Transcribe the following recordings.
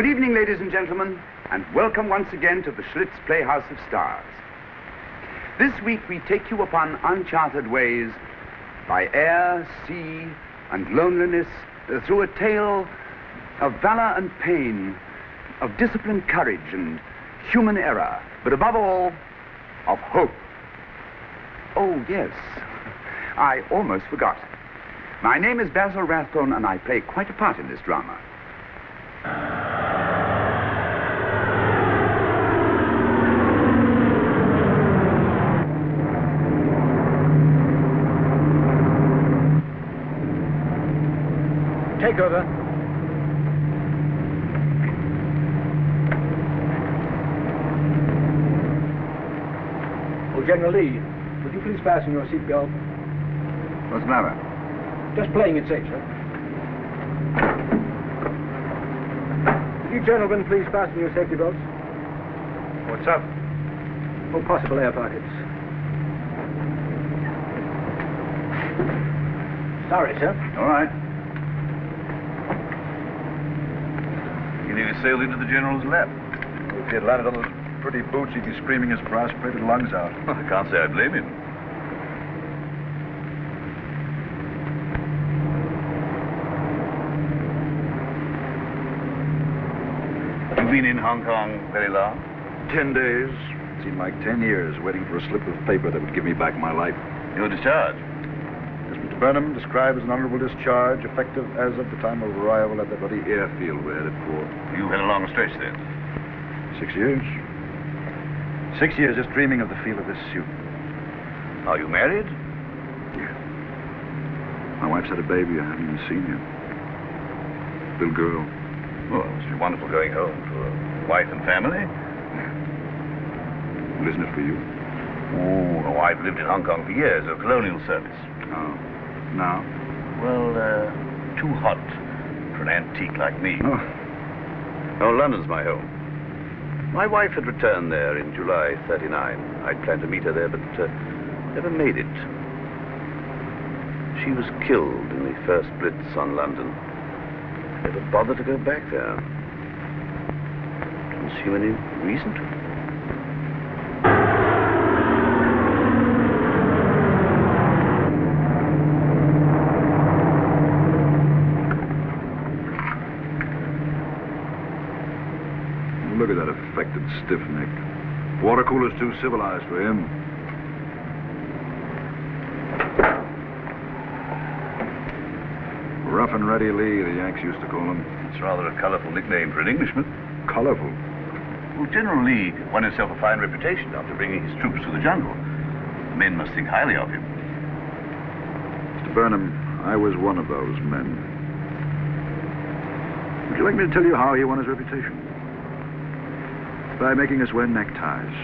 Good evening, ladies and gentlemen, and welcome once again to the Schlitz Playhouse of Stars. This week we take you upon uncharted ways by air, sea, and loneliness through a tale of valor and pain, of disciplined courage and human error, but above all, of hope. Oh, yes, I almost forgot. My name is Basil Rathbone, and I play quite a part in this drama. Take over. Oh, General Lee, would you please fasten your seatbelt? What's the matter? Just playing it safe, sir. Would you gentlemen please fasten your safety belts? What's up? Oh, possible air pockets. Sorry, sir. All right. He nearly sailed into the General's lap. If he had landed on those pretty boots, he'd be screaming his brass-plated lungs out. I can't say I blame him. You've been in Hong Kong very long? 10 days. Seemed like 10 years waiting for a slip of paper that would give me back my life. You're discharged. As Mr. Burnham described as an honorable discharge, effective as of the time of arrival at the bloody airfield we're headed for. You've had a long stretch then. 6 years. 6 years just dreaming of the feel of this suit. Are you married? Yeah. My wife's had a baby I haven't even seen yet. Little girl. Well, it must be wonderful going home to a wife and family. Well, isn't it for you? Oh, I've lived in Hong Kong for years, a colonial service. Oh. Now? Well, too hot for an antique like me. Oh. Oh, London's my home. My wife had returned there in July 39. I'd planned to meet her there, but never made it. She was killed in the first blitz on London. Never bothered to go back there. Didn't seem any reason to. Look at that affected stiff neck. Water cooler's too civilized for him. Rough and Ready Lee, the Yanks used to call him. It's rather a colorful nickname for an Englishman. Colorful. Well, General Lee won himself a fine reputation after bringing his troops to the jungle. The men must think highly of him. Mr. Burnham, I was one of those men. Would you like me to tell you how he won his reputation? By making us wear neckties.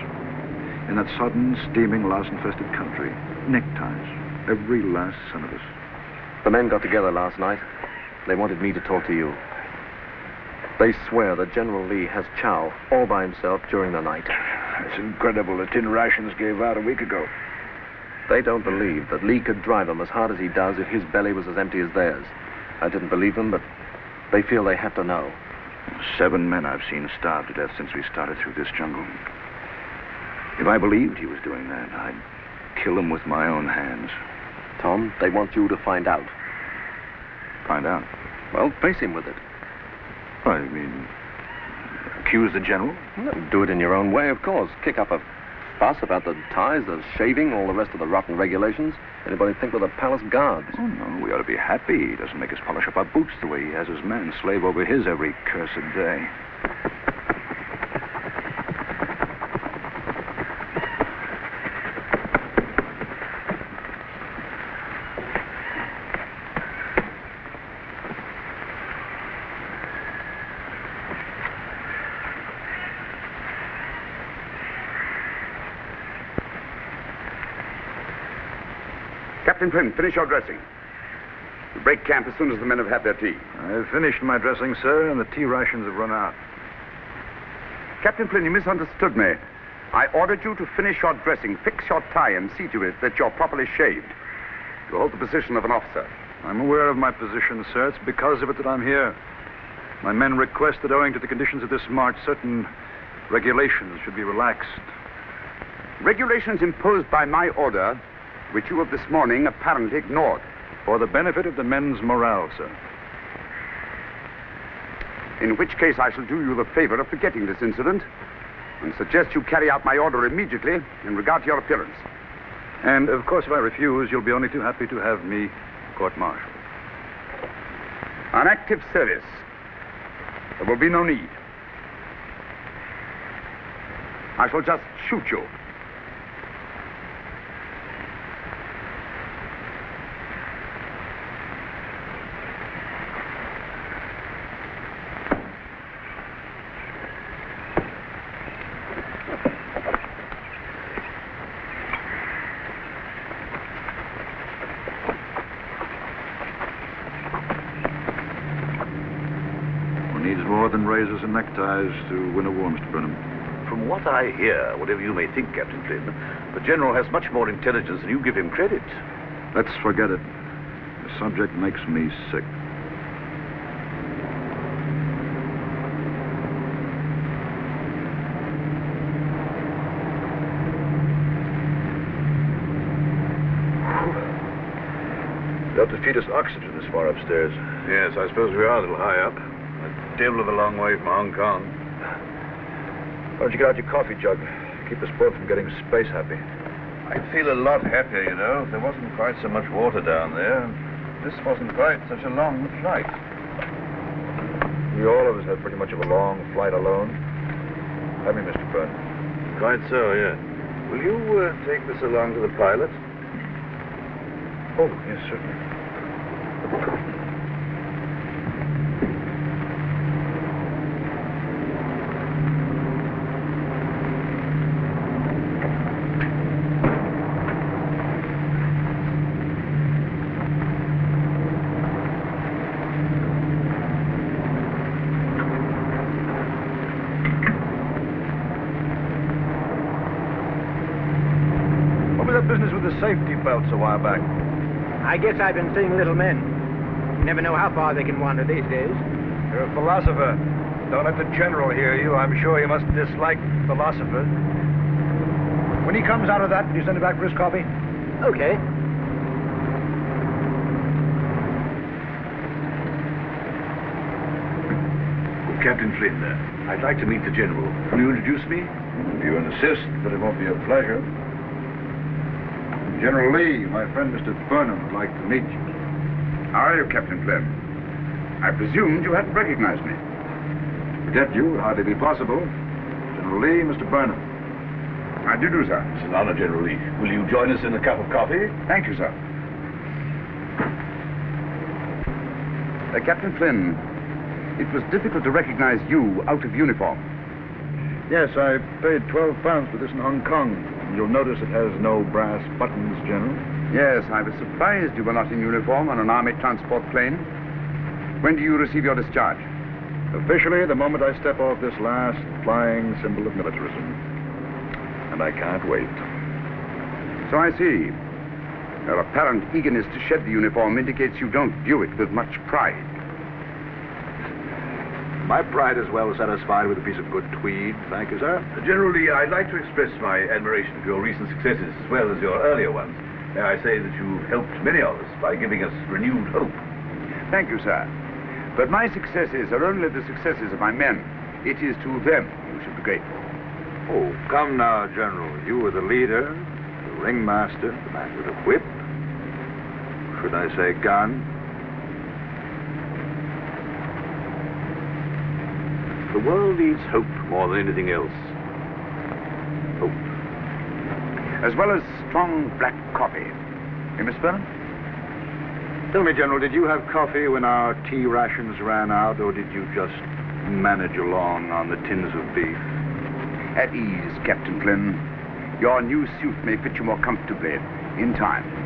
In that sodden, steaming, louse-infested country. Neckties. Every last son of us. The men got together last night. They wanted me to talk to you. They swear that General Lee has chow all by himself during the night. It's incredible. The tin rations gave out a week ago. They don't believe that Lee could drive them as hard as he does if his belly was as empty as theirs. I didn't believe them, but they feel they have to know. 7 men I've seen starve to death since we started through this jungle. If I believed he was doing that, I'd kill him with my own hands. Tom, they want you to find out. Find out? Well, face him with it. I mean, accuse the general? No, do it in your own way, of course. Kick up a fuss about the ties, the shaving, all the rest of the rotten regulations. Anybody think we're the palace guards? Oh, no, we ought to be happy. He doesn't make us polish up our boots the way he has his men slave over his every cursed day. Captain Prim, finish your dressing. We'll break camp as soon as the men have had their tea. I've finished my dressing, sir, and the tea rations have run out. Captain Flynn, you misunderstood me. I ordered you to finish your dressing, fix your tie, and see to it that you're properly shaved. You hold the position of an officer. I'm aware of my position, sir. It's because of it that I'm here. My men request that owing to the conditions of this march, certain regulations should be relaxed. Regulations imposed by my order, which you have this morning apparently ignored. For the benefit of the men's morale, sir. In which case I shall do you the favor of forgetting this incident and suggest you carry out my order immediately in regard to your appearance. And, of course, if I refuse, you'll be only too happy to have me court-martialed. On active service, there will be no need. I shall just shoot you. More than razors and neckties to win a war, Mr. Burnham. From what I hear, whatever you may think, Captain Flynn, the General has much more intelligence than you give him credit. Let's forget it. The subject makes me sick. Got to feed us oxygen this far upstairs. Yes, I suppose we are a little high up. A devil of a long way from Hong Kong. Why don't you get out your coffee jug? Keep us both from getting space happy. I'd feel a lot happier, you know, if there wasn't quite so much water down there. This wasn't quite such a long flight. We all of us had pretty much of a long flight alone. Haven't we, Mr. Burnham? Quite so, yeah. Will you take this along to the pilot? Oh, yes, certainly. What was that business with the safety belts a while back? I guess I've been seeing little men. You never know how far they can wander these days. You're a philosopher. Don't let the General hear you. I'm sure you must dislike philosophers. When he comes out of that, you send him back for his coffee? Okay. Captain Flynn, I'd like to meet the General. Will you introduce me? If you insist, but it won't be a pleasure. General Lee, my friend Mr. Burnham would like to meet you. How are you, Captain Flynn? I presumed you hadn't recognized me. Forget you would hardly be possible. General Lee, Mr. Burnham. I do, sir. It's an honor, General Lee. Will you join us in a cup of coffee? Thank you, sir. Captain Flynn, it was difficult to recognize you out of uniform. Yes, I paid £12 for this in Hong Kong. You'll notice it has no brass buttons, General. Yes, I was surprised you were not in uniform on an army transport plane. When do you receive your discharge? Officially, the moment I step off this last flying symbol of militarism. And I can't wait. So I see. Your apparent eagerness to shed the uniform indicates you don't view it with much pride. My pride is well satisfied with a piece of good tweed, thank you, sir. General Lee, I'd like to express my admiration for your recent successes as well as your earlier ones. May I say that you've helped many of us by giving us renewed hope. Thank you, sir. But my successes are only the successes of my men. It is to them you should be grateful. Oh, come now, General. You were the leader, the ringmaster, the man with a whip. Should I say gun? The world needs hope more than anything else. Hope. As well as strong black coffee. Miss Burnham? Tell me, General, did you have coffee when our tea rations ran out, or did you just manage along on the tins of beef? At ease, Captain Flynn. Your new suit may fit you more comfortably in time.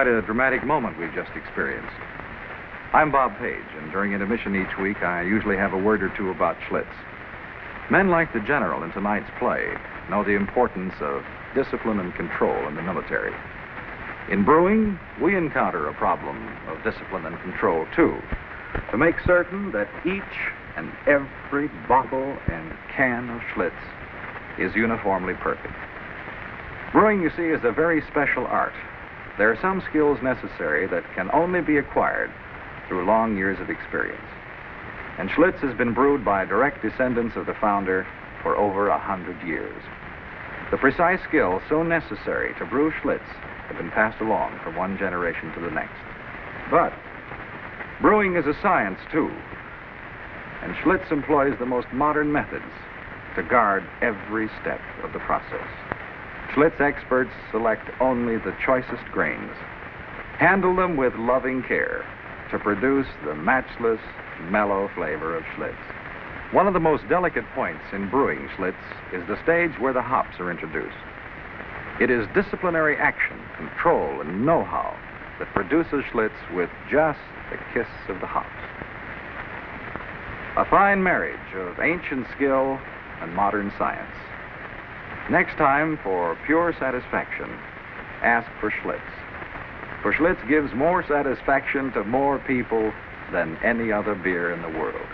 Quite a dramatic moment we've just experienced. I'm Bob Page, and during intermission each week, I usually have a word or two about Schlitz. Men like the general in tonight's play know the importance of discipline and control in the military. In brewing, we encounter a problem of discipline and control, too, to make certain that each and every bottle and can of Schlitz is uniformly perfect. Brewing, you see, is a very special art. There are some skills necessary that can only be acquired through long years of experience. And Schlitz has been brewed by direct descendants of the founder for over 100 years. The precise skills so necessary to brew Schlitz have been passed along from one generation to the next. But brewing is a science, too. And Schlitz employs the most modern methods to guard every step of the process. Schlitz experts select only the choicest grains, handle them with loving care to produce the matchless, mellow flavor of Schlitz. One of the most delicate points in brewing Schlitz is the stage where the hops are introduced. It is disciplinary action, control, and know-how that produces Schlitz with just the kiss of the hops. A fine marriage of ancient skill and modern science. Next time, for pure satisfaction, ask for Schlitz. For Schlitz gives more satisfaction to more people than any other beer in the world.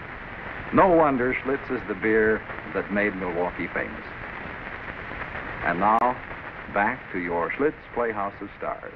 No wonder Schlitz is the beer that made Milwaukee famous. And now, back to your Schlitz Playhouse of Stars.